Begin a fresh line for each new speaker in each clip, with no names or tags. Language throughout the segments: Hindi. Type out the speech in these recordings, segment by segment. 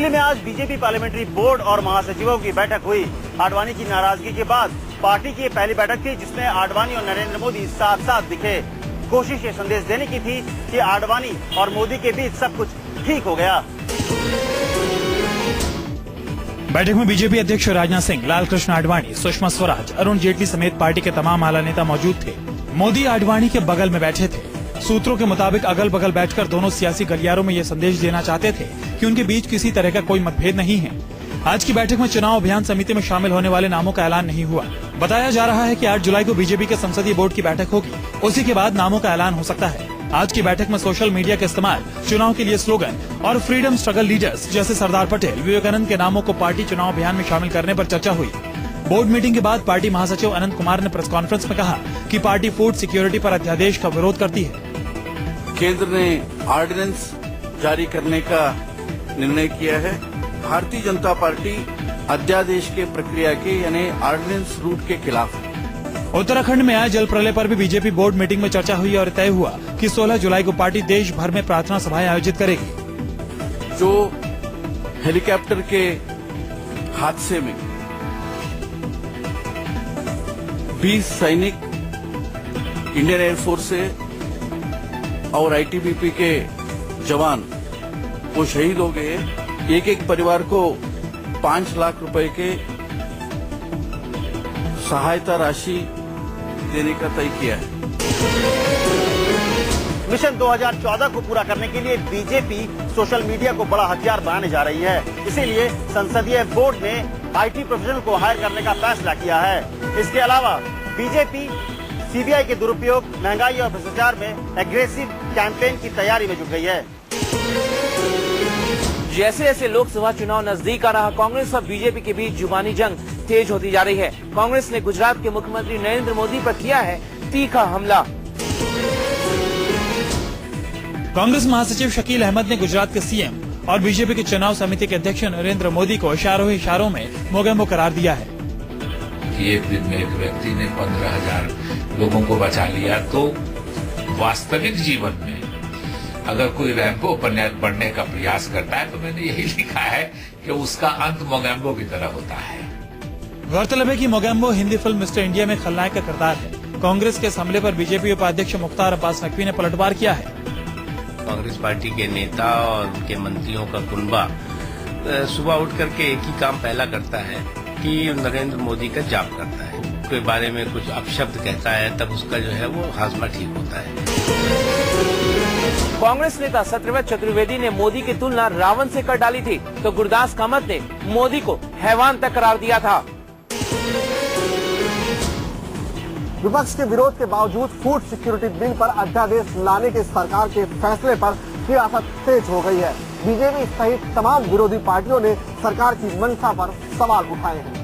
दिल्ली में आज बीजेपी पार्लियामेंट्री बोर्ड और महासचिवों की बैठक हुई। आडवाणी की नाराजगी के बाद पार्टी की पहली बैठक थी जिसमें आडवाणी और नरेंद्र मोदी साथ साथ दिखे। कोशिश ये संदेश देने की थी कि आडवाणी और मोदी के बीच सब कुछ ठीक हो गया।
बैठक में बीजेपी अध्यक्ष राजनाथ सिंह, लाल कृष्ण आडवाणी, सुषमा स्वराज, अरुण जेटली समेत पार्टी के तमाम आला नेता मौजूद थे। मोदी आडवाणी के बगल में बैठे थे। सूत्रों के मुताबिक अगल बगल बैठकर दोनों सियासी गलियारों में ये संदेश देना चाहते थे कि उनके बीच किसी तरह का कोई मतभेद नहीं है। आज की बैठक में चुनाव अभियान समिति में शामिल होने वाले नामों का ऐलान नहीं हुआ। बताया जा रहा है कि 8 जुलाई को बीजेपी के संसदीय बोर्ड की बैठक होगी, उसी के बाद नामों का ऐलान हो सकता है। आज की बैठक में सोशल मीडिया का इस्तेमाल, चुनाव के लिए स्लोगन और फ्रीडम स्ट्रगल लीडर्स जैसे सरदार पटेल, विवेकानंद के नामों को पार्टी चुनाव अभियान में शामिल करने पर चर्चा हुई। बोर्ड मीटिंग के बाद पार्टी महासचिव अनंत कुमार ने प्रेस कॉन्फ्रेंस में कहा कि पार्टी फूड सिक्योरिटी पर अध्यादेश का विरोध करती है।
केंद्र ने ऑर्डिनेंस जारी करने का निर्णय किया है। भारतीय जनता पार्टी अध्यादेश के प्रक्रिया के यानी ऑर्डिनेंस रूट के खिलाफ है।
उत्तराखंड में आए जल प्रलय पर भी बीजेपी बोर्ड मीटिंग में चर्चा हुई और तय हुआ कि 16 जुलाई को पार्टी देश भर में प्रार्थना सभाएं आयोजित करेगी।
जो हेलीकॉप्टर के हादसे में 20 सैनिक इंडियन एयरफोर्स से और आईटीबीपी के जवान वो शहीद हो गए। एक एक परिवार को 5 लाख रुपए के सहायता राशि देने का तय किया है।
मिशन 2014 को पूरा करने के लिए बीजेपी सोशल मीडिया को बड़ा हथियार बनाने जा रही है। इसीलिए संसदीय बोर्ड ने आईटी प्रोफेशनल को हायर करने का फैसला किया है। इसके अलावा बीजेपी सीबीआई के दुरुपयोग, महंगाई और भ्रष्टाचार में एग्रेसिव कैंपेन की तैयारी में जुट गई है।
जैसे जैसे लोकसभा चुनाव नजदीक आ रहा, कांग्रेस और बीजेपी के बीच जुबानी जंग तेज होती जा रही है। कांग्रेस ने गुजरात के मुख्यमंत्री नरेंद्र मोदी पर किया है तीखा हमला।
कांग्रेस महासचिव शकील अहमद ने गुजरात के सीएम और बीजेपी के चुनाव समिति के अध्यक्ष नरेंद्र मोदी को इशारों में मोगेम्बो करार दिया है।
एक दिन में एक व्यक्ति ने 15,000 लोगों को बचा लिया, तो वास्तविक जीवन में अगर कोई रैम्बो बनने का प्रयास करता है तो मैंने यही लिखा है कि उसका अंत मोगेम्बो की तरह होता है।
गौरतलब है कि Mogambo Hindi film mister India में खलनायक का किरदार है। कांग्रेस के इस हमले पर बीजेपी उपाध्यक्ष मुख्तार अब्बास नकवी ने पलटवार किया है।
कांग्रेस पार्टी के नेता और उनके मंत्रियों का कुनबा सुबह उठ करके एक ही काम पहला करता है कि नरेंद्र मोदी का जाप करता है। के बारे में कुछ अपशब्द कहता है, तब उसका जो है वो हाजमा ठीक होता है।
कांग्रेस नेता सत्यव्रत चतुर्वेदी ने मोदी की तुलना रावण से कर डाली थी, तो गुरदास कामत ने मोदी को हैवान तक करार दिया था।
विपक्ष के विरोध के बावजूद फूड सिक्योरिटी बिल पर अध्यादेश लाने के सरकार के फैसले पर सियासत तेज हो गई है। बीजेपी सहित तमाम विरोधी पार्टियों ने सरकार की मंशा पर सवाल उठाए हैं।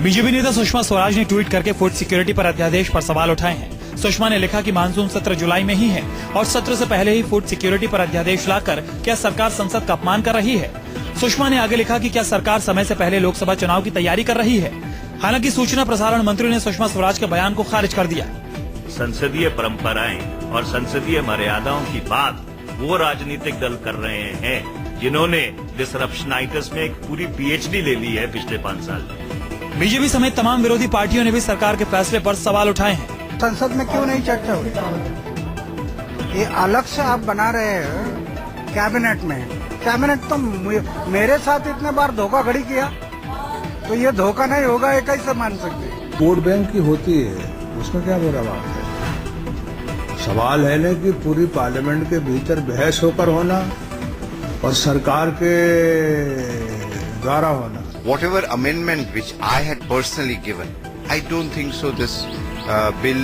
बीजेपी नेता सुषमा स्वराज ने ट्वीट करके फूड सिक्योरिटी पर अध्यादेश पर सवाल उठाए हैं। सुषमा ने लिखा कि मानसून सत्र जुलाई में ही है और सत्र से पहले ही फूड सिक्योरिटी पर अध्यादेश लाकर क्या सरकार संसद का अपमान कर रही है। सुषमा ने आगे लिखा कि क्या सरकार समय से पहले लोकसभा चुनाव की तैयारी कर रही है। हालांकि सूचना प्रसारण मंत्री ने सुषमा स्वराज के बयान को खारिज कर दिया।
संसदीय परंपराएं और संसदीय मर्यादाओं की बात वो राजनीतिक दल कर रहे हैं जिन्होंने डिसरप्शनाइटिस में एक पूरी पीएचडी ले ली है पिछले 5 साल में।
बीजेपी समेत तमाम विरोधी पार्टियों ने भी सरकार के फैसले पर सवाल उठाए हैं।
संसद में क्यों नहीं चर्चा हुई? ये अलग से आप बना रहे हैं कैबिनेट में। कैबिनेट तो मेरे साथ इतने बार धोखाधड़ी किया, तो ये धोखा नहीं होगा, ये कैसे मान सकते?
वोट बैंक की होती है, उसमें क्या बुरा बात है? सवाल है ना कि पूरी पार्लियामेंट के भीतर बहस होकर होना और सरकार के द्वारा होना।
Whatever amendment which I had personally given, I don't think so this bill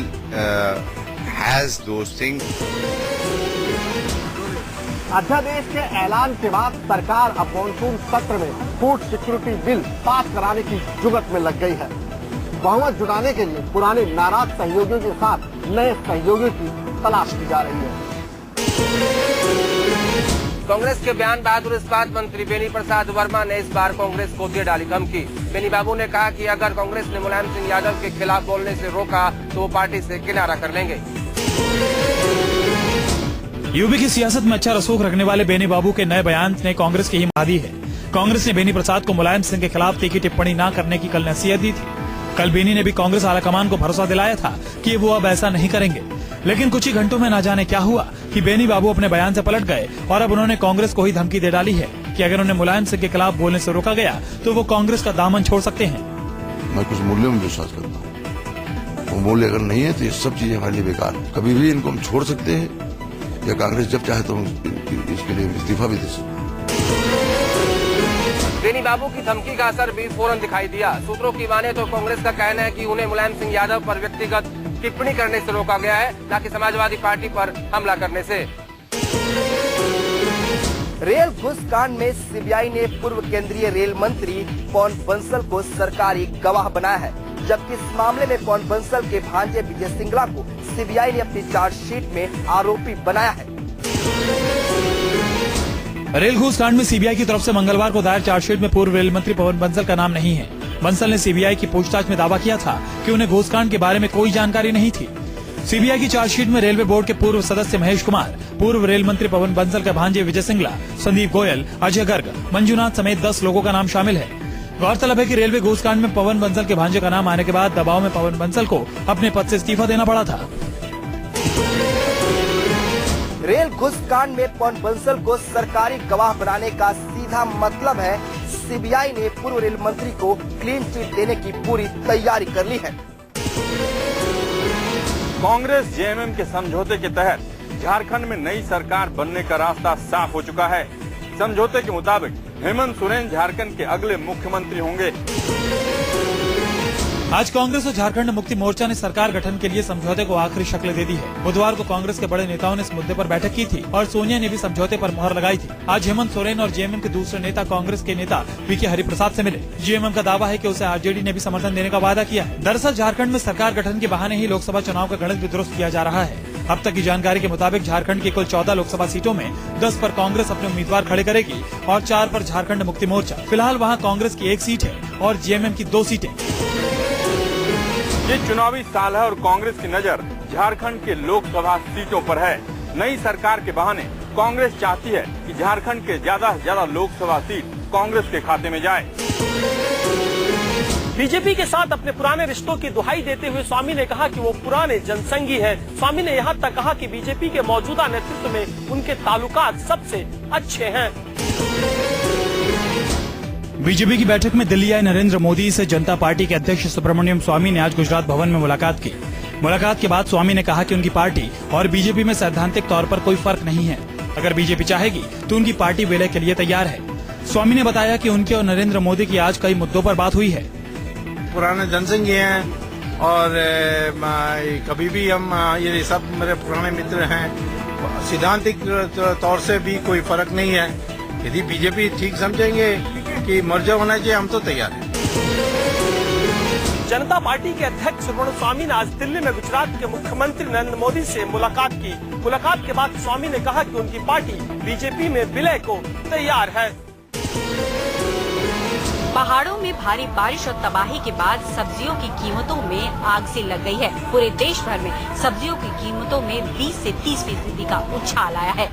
has those things.
अध्यादेश के ऐलान के बाद सरकार अब मानसून सत्र में फूड सिक्योरिटी बिल पास कराने की जुगत में लग गई है। बहुमत जुटाने के लिए पुराने नाराज सहयोगियों के साथ नए सहयोगियों की तलाश की जा रही है।
कांग्रेस के बयान बहादुर इस्पात मंत्री बेनी प्रसाद वर्मा ने इस बार कांग्रेस को दे डाली धमकी। बेनी बाबू ने कहा कि अगर कांग्रेस ने मुलायम सिंह यादव के खिलाफ बोलने से रोका तो वो पार्टी से किनारा कर लेंगे।
यूपी की सियासत में अच्छा रसूख रखने वाले बेनी बाबू के नए बयान ने कांग्रेस की हिम्मत दी है। कांग्रेस ने बेनी प्रसाद को मुलायम सिंह के खिलाफ तीखी टिप्पणी न करने की कल नसीहत दी थी। कल बेनी ने भी कांग्रेस आलाकमान को भरोसा दिलाया था कि वो अब ऐसा नहीं करेंगे, लेकिन कुछ ही घंटों में न जाने क्या हुआ कि बेनी बाबू अपने बयान से पलट गए और अब उन्होंने कांग्रेस को ही धमकी दे डाली है कि अगर उन्हें मुलायम सिंह के खिलाफ बोलने से रोका गया तो वो कांग्रेस का दामन छोड़ सकते हैं।
मैं कुछ मूल्यों में विश्वास करता हूँ, वो मूल्य अगर नहीं है तो ये सब चीजें हमारे लिए बेकार है। कभी भी इनको हम छोड़ सकते हैं या कांग्रेस जब चाहे तो इसके लिए इस्तीफा भी दे सकते हैं।
बेनी बाबू की धमकी का असर भी फौरन दिखाई दिया। सूत्रों की माने तो कांग्रेस का कहना है कि उन्हें मुलायम सिंह यादव पर व्यक्तिगत टिप्पणी करने से रोका गया है, न कि समाजवादी पार्टी पर हमला करने से। रेल घूस कांड में सीबीआई ने पूर्व केंद्रीय रेल मंत्री पवन बंसल को सरकारी गवाह बनाया है, जबकि इस मामले में पवन बंसल के भांजे विजय सिंगला को सीबीआई ने अपनी चार्जशीट में आरोपी बनाया है।
रेल घूस कांड में सीबीआई की तरफ से मंगलवार को दायर चार्जशीट में पूर्व रेल मंत्री पवन बंसल का नाम नहीं है। बंसल ने सीबीआई की पूछताछ में दावा किया था कि उन्हें घूस कांड के बारे में कोई जानकारी नहीं थी। सीबीआई की चार्जशीट में रेलवे बोर्ड के पूर्व सदस्य महेश कुमार, पूर्व रेल मंत्री पवन बंसल के भांजे विजय सिंगला, संदीप गोयल, अजय गर्ग, मंजुनाथ समेत 10 लोगों का नाम शामिल है। गौरतलब है कि रेलवे घूस कांड में पवन बंसल के भांजे का नाम आने के बाद दबाव में पवन बंसल को अपने पद से इस्तीफा देना पड़ा था।
रेल घूस कांड में पवन बंसल को सरकारी गवाह बनाने का सीधा मतलब है सीबीआई ने पूर्व रेल मंत्री को क्लीन चिट देने की पूरी तैयारी कर ली है।
कांग्रेस जेएमएम के समझौते के तहत झारखंड में नई सरकार बनने का रास्ता साफ हो चुका है। समझौते के मुताबिक हेमंत सोरेन झारखंड के अगले मुख्यमंत्री होंगे।
आज कांग्रेस और झारखंड मुक्ति मोर्चा ने सरकार गठन के लिए समझौते को आखिरी शक्ल दे दी है। बुधवार को कांग्रेस के बड़े नेताओं ने इस मुद्दे पर बैठक की थी और सोनिया ने भी समझौते पर मुहर लगाई थी। आज हेमंत सोरेन और जेएमएम के दूसरे नेता कांग्रेस के नेता वीके हरिप्रसाद से मिले। जेएमएम का दावा है कि उसे आरजेडी ने भी समर्थन देने का वादा किया है। दरअसल झारखंड में सरकार गठन के बहाने ही लोकसभा चुनाव का गणित भी दुरुस्त किया जा रहा है। अब तक की जानकारी के मुताबिक झारखंड की कुल 14 लोकसभा सीटों में 10 पर कांग्रेस अपने उम्मीदवार खड़े करेगी और 4 पर झारखंड मुक्ति मोर्चा। फिलहाल वहाँ कांग्रेस की 1 सीट है और जेएमएम की 2 सीटें।
ये चुनावी साल है और कांग्रेस की नजर झारखंड के लोकसभा सीटों पर है। नई सरकार के बहाने कांग्रेस चाहती है कि झारखंड के ज्यादा से ज्यादा लोकसभा सीट कांग्रेस के खाते में जाए।
बीजेपी के साथ अपने पुराने रिश्तों की दुहाई देते हुए स्वामी ने कहा कि वो पुराने जनसंघी है। स्वामी ने यहाँ तक कहा कि बीजेपी के मौजूदा नेतृत्व में उनके ताल्लुकात सबसे अच्छे हैं।
बीजेपी की बैठक में दिल्ली आए नरेंद्र मोदी से जनता पार्टी के अध्यक्ष सुब्रमण्यम स्वामी ने आज गुजरात भवन में मुलाकात की। मुलाकात के बाद स्वामी ने कहा कि उनकी पार्टी और बीजेपी में सैद्धांतिक तौर पर कोई फर्क नहीं है। अगर बीजेपी चाहेगी तो उनकी पार्टी विलय के लिए तैयार है। स्वामी ने बताया कि उनके और नरेंद्र मोदी की आज कई मुद्दों पर बात हुई है।
पुराने जनसंघी हैं और कभी भी हम ये सब मेरे पुराने मित्र हैं। सैद्धांतिक तौर से भी कोई फर्क नहीं है। यदि बीजेपी ठीक समझेंगे कि मर्जर होना चाहिए, हम तो तैयार हैं।
जनता पार्टी के अध्यक्ष सुब्रमण्यम स्वामी ने आज दिल्ली में गुजरात के मुख्यमंत्री नरेंद्र मोदी से मुलाकात की। मुलाकात के बाद स्वामी ने कहा कि उनकी पार्टी बीजेपी में विलय को तैयार है।
पहाड़ों में भारी बारिश और तबाही के बाद सब्जियों की कीमतों में आग सी लग गई है। पूरे देश भर में सब्जियों की कीमतों में 20 से 30% का उछाल आया है।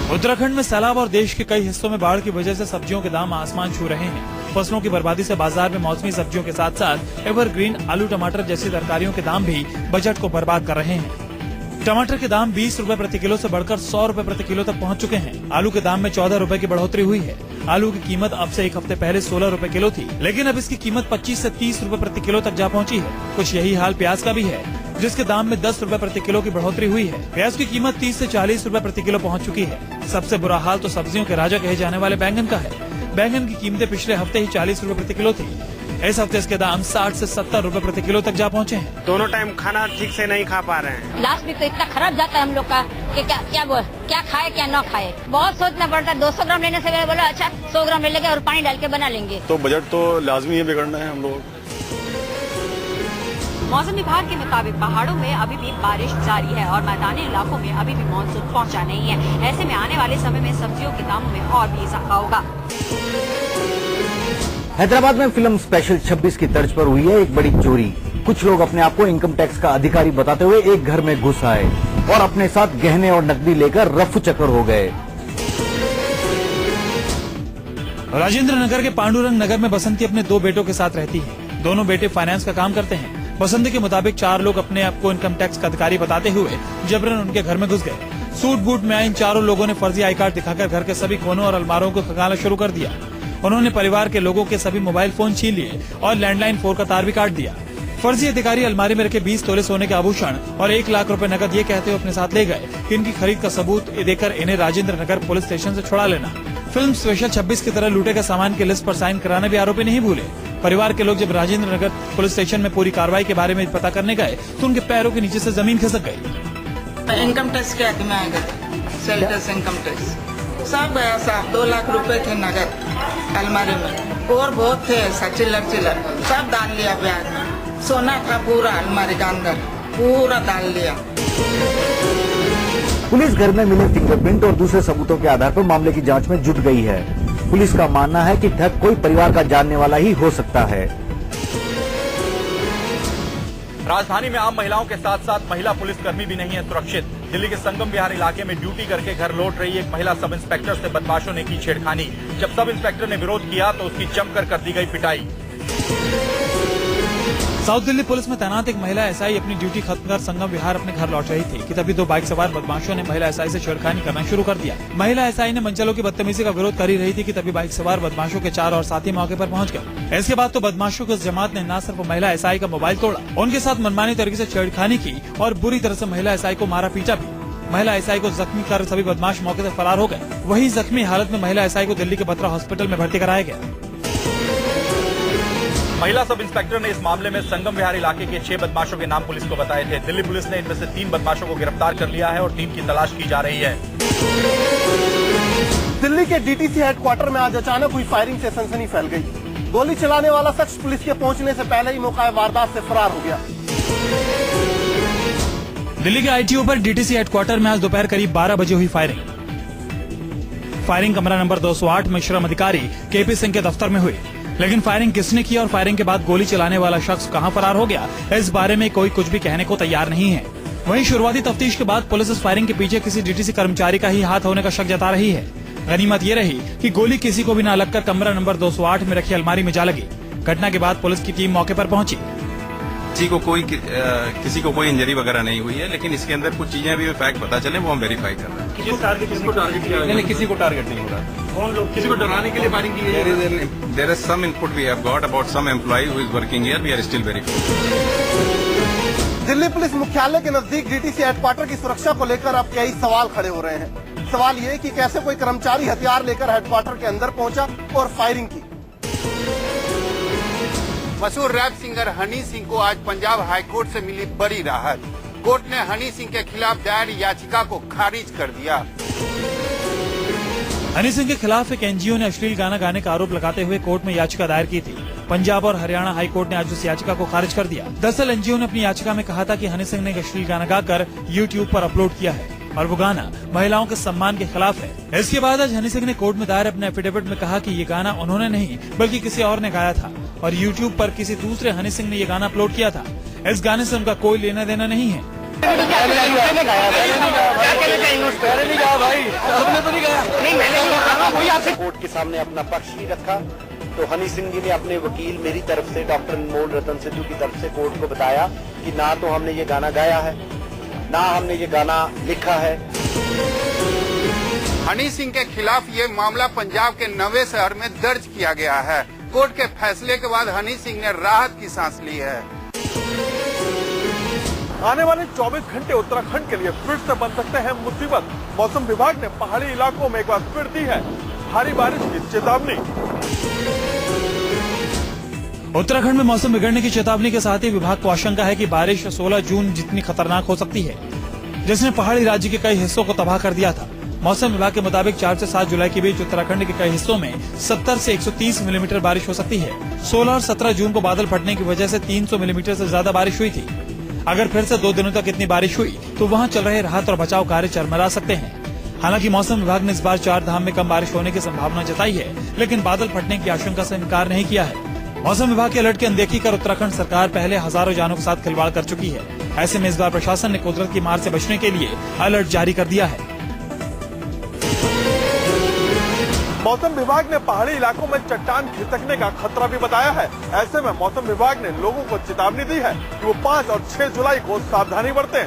उत्तराखंड में सैलाब और देश के कई हिस्सों में बाढ़ की वजह से सब्जियों के दाम आसमान छू रहे हैं। फसलों की बर्बादी से बाजार में मौसमी सब्जियों के साथ साथ एवरग्रीन आलू टमाटर जैसी तरकारियों के दाम भी बजट को बर्बाद कर रहे हैं। टमाटर के दाम 20 रुपए प्रति किलो से बढ़कर 100 रुपए प्रति किलो तक पहुंच चुके हैं। आलू के दाम में 14 रुपए की बढ़ोतरी हुई है। आलू की कीमत अब से 1 हफ्ते पहले 16 रुपए किलो थी, लेकिन अब इसकी कीमत 25 से 30 रुपए प्रति किलो तक जा पहुंची है। कुछ यही हाल प्याज का भी है, जिसके दाम में 10 रुपए प्रति किलो की बढ़ोतरी हुई है। प्याज की कीमत 30 से 40 रुपए प्रति किलो पहुंच चुकी है। सबसे बुरा हाल तो सब्जियों के राजा कहे जाने वाले बैंगन का है। बैंगन की कीमतें पिछले हफ्ते ही 40 रुपए प्रति किलो थी। इस हफ्ते इसके दाम 60 से 70 रुपए प्रति किलो तक जा पहुंचे हैं।
दोनों टाइम खाना ठीक से नहीं खा पा रहे हैं।
लास्ट में तो इतना खराब जाता है हम लोग का कि क्या खाए क्या न खाए। बहुत सोचना पड़ता है। 200 ग्राम लेने से मैंने बोला अच्छा 100 ग्राम ले लेंगे और पानी डाल के बना लेंगे।
तो बजट तो लाजमी है बिगड़ना है हम लोग।
मौसम विभाग के मुताबिक पहाड़ों में अभी भी बारिश जारी है और मैदानी इलाकों में अभी भी मानसून पहुंचा नहीं है। ऐसे में आने वाले समय में सब्जियों के दामों में और भी इजाफा होगा।
हैदराबाद में फिल्म स्पेशल 26 की तर्ज पर हुई है एक बड़ी चोरी। कुछ लोग अपने आप को इनकम टैक्स का अधिकारी बताते हुए एक घर में घुस आए। और अपने साथ गहने और नकदी लेकर रफू चक्कर हो गए।
राजेंद्र नगर के पांडुरंग नगर में बसंती अपने 2 बेटों के साथ रहती है। दोनों बेटे फाइनेंस का काम करते हैं। बसंती के मुताबिक 4 लोग अपने आप को इनकम टैक्स का अधिकारी बताते हुए जबरन उनके घर में घुस गए। सूट बूट में आए इन चारों लोगों ने फर्जी आई कार्ड दिखाकर घर के सभी कोनों और अलमारों को खंगालना शुरू कर दिया। उन्होंने परिवार के लोगों के सभी मोबाइल फोन छीन लिए और लैंडलाइन 4 का तार भी काट दिया। फर्जी अधिकारी अलमारी में रखे 20 तोले सोने के आभूषण और 1 लाख रुपए नकद ये कहते हुए अपने साथ ले गए कि इनकी खरीद का सबूत देकर इन्हें राजेंद्र नगर पुलिस स्टेशन से छुड़ा लेना। फिल्म स्पेशल 26 की तरह लूटे का सामान की लिस्ट पर साइन कराने भी आरोपी नहीं भूले। परिवार के लोग जब राजेंद्र नगर पुलिस स्टेशन में पूरी कार्रवाई के बारे में पता करने गए तो उनके पैरों के नीचे से जमीन खिसक गई।
इनकम टैक्स के आदमी आ गए, सेल्टस इनकम टैक्स सब गया साहब। 2 लाख रुपए थे नगद अलमारी में और बहुत थे ऐसा चिल्लर सब डाल लिया। बैग सोना था पूरा अलमारी के अंदर पूरा डाल लिया।
पुलिस घर में मिले फिंगरप्रिंट और दूसरे सबूतों के आधार पर मामले की जांच में जुट गई है। पुलिस का मानना है कि ठग कोई परिवार का जानने वाला ही हो सकता है।
राजधानी में आम महिलाओं के साथ साथ महिला पुलिसकर्मी भी नहीं है सुरक्षित। दिल्ली के संगम विहार इलाके में ड्यूटी करके घर लौट रही एक महिला सब इंस्पेक्टर से बदमाशों ने की छेड़खानी। जब सब इंस्पेक्टर ने विरोध किया तो उसकी जमकर कर दी गई पिटाई।
साउथ दिल्ली पुलिस में तैनात एक महिला एसआई अपनी ड्यूटी खत्म कर संगम विहार अपने घर लौट रही थी कि तभी 2 बाइक सवार बदमाशों ने महिला एसआई से छेड़खानी करना शुरू कर दिया। महिला एसआई ने मंचलों की बदतमीजी का विरोध कर ही रही थी कि तभी बाइक सवार बदमाशों के 4 और साथी मौके पर पहुंच गए। इसके बाद तो बदमाशों की उस जमात ने न सिर्फ महिला एसआई का मोबाइल तोड़ा, उनके साथ मनमानी तरीके से छेड़खानी की और बुरी तरह से महिला एसआई को मारा पीटा भी। महिला एसआई को जख्मी कर सभी बदमाश मौके से फरार हो गए। वहीं जख्मी हालत में महिला एसआई को दिल्ली के बत्रा हॉस्पिटल में भर्ती कराया गया।
महिला सब इंस्पेक्टर ने इस मामले में संगम विहार इलाके के 6 बदमाशों के नाम पुलिस को बताए थे। दिल्ली पुलिस ने इनमें से 3 बदमाशों को गिरफ्तार कर लिया है और 3 की तलाश की जा रही है।
दिल्ली के डीटीसी हेडक्वार्टर में आज अचानक हुई फायरिंग से सनसनी फैल गई। गोली चलाने वाला शख्स पुलिस के पहुंचने से पहले ही मौका वारदात से फरार हो गया।
दिल्ली के आईटीओ पर डीटीसी हेडक्वार्टर में आज दोपहर करीब 12 बजे हुई फायरिंग कमरा नंबर 208 में श्रम अधिकारी केपी सिंह के दफ्तर में हुई। लेकिन फायरिंग किसने की और फायरिंग के बाद गोली चलाने वाला शख्स कहां फरार हो गया, इस बारे में कोई कुछ भी कहने को तैयार नहीं है। वहीं शुरुआती तफ्तीश के बाद पुलिस इस फायरिंग के पीछे किसी डीटीसी कर्मचारी का ही हाथ होने का शक जता रही है। गनीमत ये रही कि गोली किसी को भी न लगकर कमरा नंबर 208 में रखी अलमारी में जा लगी। घटना के बाद पुलिस की टीम मौके पर पहुंची।
किसी को कोई इंजरी वगैरह नहीं हुई है, लेकिन इसके अंदर कुछ चीजें भी फैक्ट पता चले वो हम वेरीफाई कर रहे हैं।
किसी को टारगेट नहीं हो रहा। कौन लोग किसी को डराने के लिए फायरिंग की गई है?
There is some input we have got about some employee who is working here. We are still verifying.
Delhi police मुख्यालय के नजदीक डीटीसी हेडक्वार्टर की सुरक्षा को लेकर अब कई सवाल खड़े हो रहे हैं। सवाल ये कि कैसे कोई कर्मचारी हथियार लेकर हेडक्वार्टर के अंदर पहुंचा और फायरिंग की।
मशहूर रैप सिंगर हनी सिंह को आज पंजाब हाईकोर्ट से मिली बड़ी राहत। कोर्ट ने हनी सिंह के खिलाफ दायर याचिका को खारिज कर दिया।
हनी सिंह के खिलाफ एक एनजीओ ने अश्लील गाना गाने का आरोप लगाते हुए कोर्ट में याचिका दायर की थी। पंजाब और हरियाणा हाई कोर्ट ने आज उस याचिका को खारिज कर दिया। दरअसल एनजीओ ने अपनी याचिका में कहा था कि हनी सिंह ने एक अश्लील गाना गाकर यूट्यूब पर अपलोड किया है और वो गाना महिलाओं के सम्मान के खिलाफ है। इसके बाद आज हनी सिंह ने कोर्ट में दायर अपने एफिडेविट में कहा कि ये गाना उन्होंने नहीं बल्कि किसी और ने गाया था और यूट्यूब पर किसी दूसरे हनी सिंह ने ये गाना अपलोड किया था। इस गाने से उनका कोई लेना देना नहीं है।
कोर्ट के सामने अपना पक्ष ही रखा तो हनी सिंह जी ने अपने वकील मेरी तरफ से डॉक्टर अनमोल रतन सिद्धू की तरफ से कोर्ट को बताया कि ना तो हमने ये गाना गाया है ना हमने ये गाना लिखा है।
हनी सिंह के खिलाफ ये मामला पंजाब के नवे शहर में दर्ज किया गया है। कोर्ट के फैसले के बाद हनी सिंह ने राहत की सांस ली है।
आने वाले 24 घंटे उत्तराखंड के लिए फिर से बन सकते हैं मुसीबत। मौसम विभाग ने पहाड़ी इलाकों में एक बार फिर दी है भारी बारिश की चेतावनी।
उत्तराखंड में मौसम बिगड़ने की चेतावनी के साथ ही विभाग को आशंका है कि बारिश 16 जून जितनी खतरनाक हो सकती है, जिसने पहाड़ी राज्य के कई हिस्सों को तबाह कर दिया था। मौसम विभाग के मुताबिक 4 से 7 जुलाई के बीच उत्तराखंड के कई हिस्सों में 70 से 130 मिलीमीटर बारिश हो सकती है। 16 और 17 जून को बादल फटने की वजह से 300 मिलीमीटर से ज्यादा बारिश हुई थी। अगर फिर से 2 दिनों तक इतनी बारिश हुई तो वहाँ चल रहे राहत और बचाव कार्य चरमरा सकते हैं। हालांकि मौसम विभाग ने इस बार 4 धाम में कम बारिश होने की संभावना जताई है, लेकिन बादल फटने की आशंका से इनकार नहीं किया है। मौसम विभाग के अलर्ट की अनदेखी कर उत्तराखंड सरकार पहले हजारों जानों के साथ खिलवाड़ कर चुकी है। ऐसे में इस बार प्रशासन ने कुदरत की मार से बचने के लिए अलर्ट जारी कर दिया है।
मौसम विभाग ने पहाड़ी इलाकों में चट्टान खिसकने का खतरा भी बताया है। ऐसे में मौसम विभाग ने लोगों को चेतावनी दी है कि वो 5 और 6 जुलाई को सावधानी बरतें।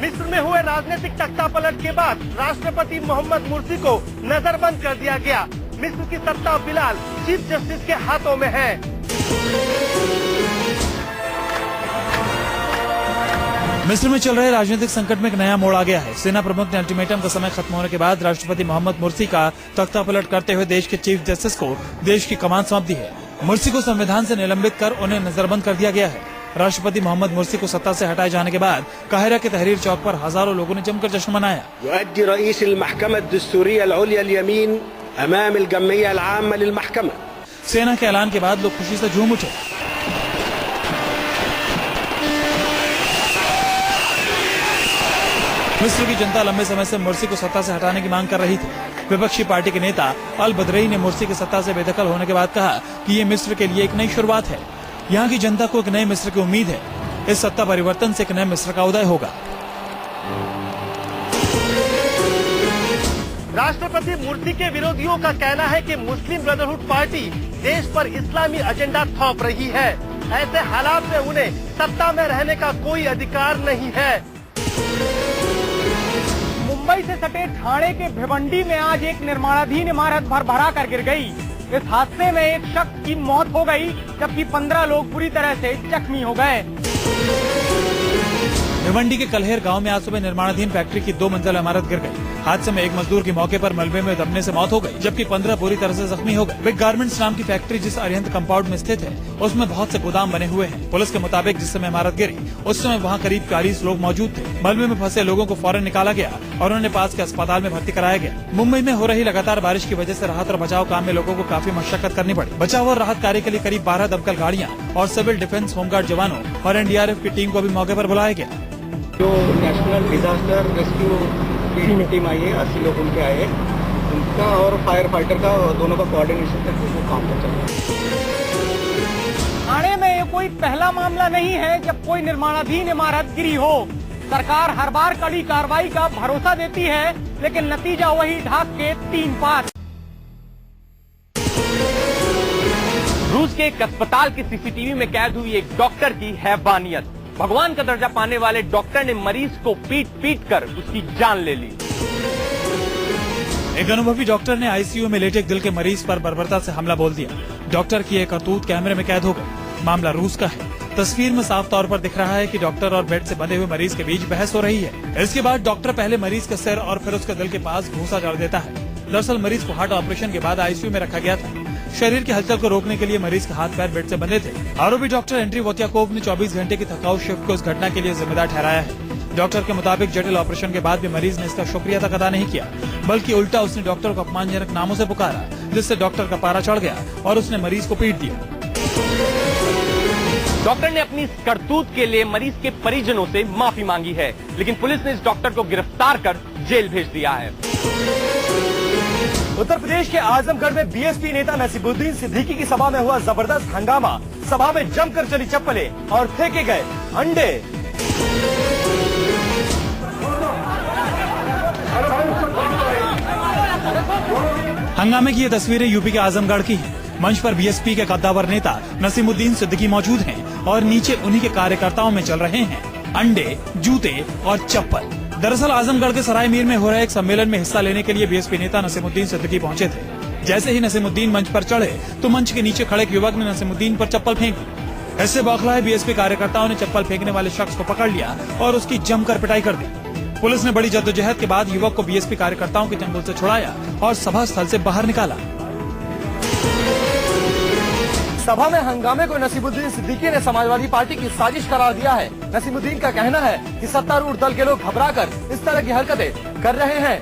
मिस्र में हुए राजनीतिक तख्तापलट के बाद राष्ट्रपति मोहम्मद मुर्सी को नजरबंद कर दिया गया। मिस्र की सत्ता फिलहाल चीफ जस्टिस के हाथों में है।
मिस्र में चल रहे राजनीतिक संकट में एक नया मोड़ आ गया है। सेना प्रमुख ने अल्टीमेटम का समय खत्म होने के बाद राष्ट्रपति मोहम्मद मुर्सी का तख्तापलट करते हुए देश के चीफ जस्टिस को देश की कमान सौंप दी है। मुर्सी को संविधान से निलंबित कर उन्हें नजरबंद कर दिया गया है। राष्ट्रपति मोहम्मद मुर्सी को सत्ता से हटाए जाने के बाद काहिरा के तहरीर चौक पर हजारों लोगों ने जमकर जश्न मनाया। सेना के ऐलान के बाद लोग खुशी से झूम उठे। मिस्र की जनता लंबे समय से मुर्सी को सत्ता से हटाने की मांग कर रही थी। विपक्षी पार्टी के नेता अल बदरई ने मुर्सी की सत्ता से बेदखल होने के बाद कहा कि ये मिस्र के लिए एक नई शुरुआत है। यहाँ की जनता को एक नए मिस्र की उम्मीद है। इस सत्ता परिवर्तन से एक नए मिस्र का उदय होगा।
राष्ट्रपति मुर्सी के विरोधियों का कहना है कि मुस्लिम ब्रदरहुड पार्टी देश पर इस्लामी एजेंडा थोप रही है। ऐसे हालात में उन्हें सत्ता में रहने का कोई अधिकार नहीं है। मुंबई से सटे ठाणे के भिवंडी में आज एक निर्माणाधीन इमारत भरभरा कर गिर गई। इस हादसे में एक शख्स की मौत हो गई, जबकि 15 लोग बुरी तरह से जख्मी हो गए।
भिवंडी के कल्हेर गांव में आज सुबह निर्माणाधीन फैक्ट्री की 2 मंजिला इमारत गिर गई। हादसे में एक मजदूर की मौके पर मलबे में दबने से मौत हो गई, जबकि 15 पूरी तरह से जख्मी हो गए। बिग गारमेंट्स नाम की फैक्ट्री जिस अरिहंत कंपाउंड में स्थित है, उसमें बहुत से गोदाम बने हुए हैं। पुलिस के मुताबिक जिस समय इमारत गिरी उस समय वहाँ करीब 40 लोग मौजूद थे। मलबे में फंसे लोगों को फौरन निकाला गया और उन्हें पास के अस्पताल में भर्ती कराया गया। मुंबई में हो रही लगातार बारिश की वजह से राहत और बचाव काम में लोगों को काफी मशक्कत करनी पड़ी। बचाव और राहत कार्य के लिए करीब 12 दमकल गाड़ियाँ और सिविल डिफेंस होमगार्ड जवानों और NDRF की टीम को भी मौके पर बुलाया गया।
जो नेशनल डिजास्टर रेस्क्यू की टीम आई है, 80 लोग उनके आए हैं, उनका और फायर फाइटर का दोनों का कोऑर्डिनेशन करके वो काम कर रहा है।
ठाणे में ये कोई पहला मामला नहीं है जब कोई निर्माणाधीन इमारत गिरी हो। सरकार हर बार कड़ी कार्रवाई का भरोसा देती है, लेकिन नतीजा वही ढाक के 3 पार। रूस के एक अस्पताल की CCTV में कैद हुई एक डॉक्टर की हैवानियत। भगवान का दर्जा पाने वाले डॉक्टर ने मरीज को पीट पीट कर उसकी जान ले ली।
एक अनुभवी डॉक्टर ने ICU में लेटे एक दिल के मरीज पर बर्बरता से हमला बोल दिया। डॉक्टर की एक करतूत कैमरे में कैद हो गई। मामला रूस का है। तस्वीर में साफ तौर पर दिख रहा है कि डॉक्टर और बेड से बंधे हुए मरीज के बीच बहस हो रही है। इसके बाद डॉक्टर पहले मरीज के सिर और फिर उसके दिल के पास घूंसा जड़ देता है। दरअसल मरीज को हार्ट ऑपरेशन के बाद ICU में रखा गया था। शरीर की हलचल को रोकने के लिए मरीज के हाथ पैर बेड से बंधे थे। आरोपी डॉक्टर एंड्री वोत्याकोव ने 24 घंटे की थकाऊ शिफ्ट को इस घटना के लिए जिम्मेदार ठहराया है। डॉक्टर के मुताबिक जटिल ऑपरेशन के बाद भी मरीज ने इसका शुक्रिया तक अदा नहीं किया, बल्कि उल्टा उसने डॉक्टर को अपमानजनक नामों से पुकारा, जिससे डॉक्टर का पारा चढ़ गया और उसने मरीज को पीट दिया।
डॉक्टर ने अपनी करतूत के लिए मरीज के परिजनों से माफी मांगी है, लेकिन पुलिस ने इस डॉक्टर को गिरफ्तार कर जेल भेज दिया है। उत्तर प्रदेश के आजमगढ़ में BSP नेता नसीमुद्दीन सिद्दीकी की सभा में हुआ जबरदस्त हंगामा। सभा में जमकर चली चप्पलें और फेंके गए अंडे।
हंगामे की ये तस्वीरें यूपी के आजमगढ़ की हैं। मंच पर BSP के कद्दावर नेता नसीमुद्दीन सिद्दीकी मौजूद हैं और नीचे उन्हीं के कार्यकर्ताओं में चल रहे हैं अंडे, जूते और चप्पल। दरअसल आजमगढ़ के सराय मीर में हो रहे एक सम्मेलन में हिस्सा लेने के लिए BSP नेता नसीमुद्दीन सिद्दीकी पहुंचे थे। जैसे ही नसीमुद्दीन मंच पर चढ़े तो मंच के नीचे खड़े एक युवक ने नसीमुद्दीन पर चप्पल फेंक दी। इससे बौखलाए BSP कार्यकर्ताओं ने चप्पल फेंकने वाले शख्स को पकड़ लिया और उसकी जमकर पिटाई कर दी। पुलिस ने बड़ी जद्दोजहद के बाद युवक को BSP कार्यकर्ताओं के चंगुल से छुड़ाया और सभा स्थल से बाहर निकाला।
सभा में हंगामे को नसीमुद्दीन सिद्दीकी ने समाजवादी पार्टी की साजिश करार दिया है। नसीमुद्दीन का कहना है कि सत्तारूढ़ दल के लोग घबराकर इस तरह की हरकतें कर रहे हैं।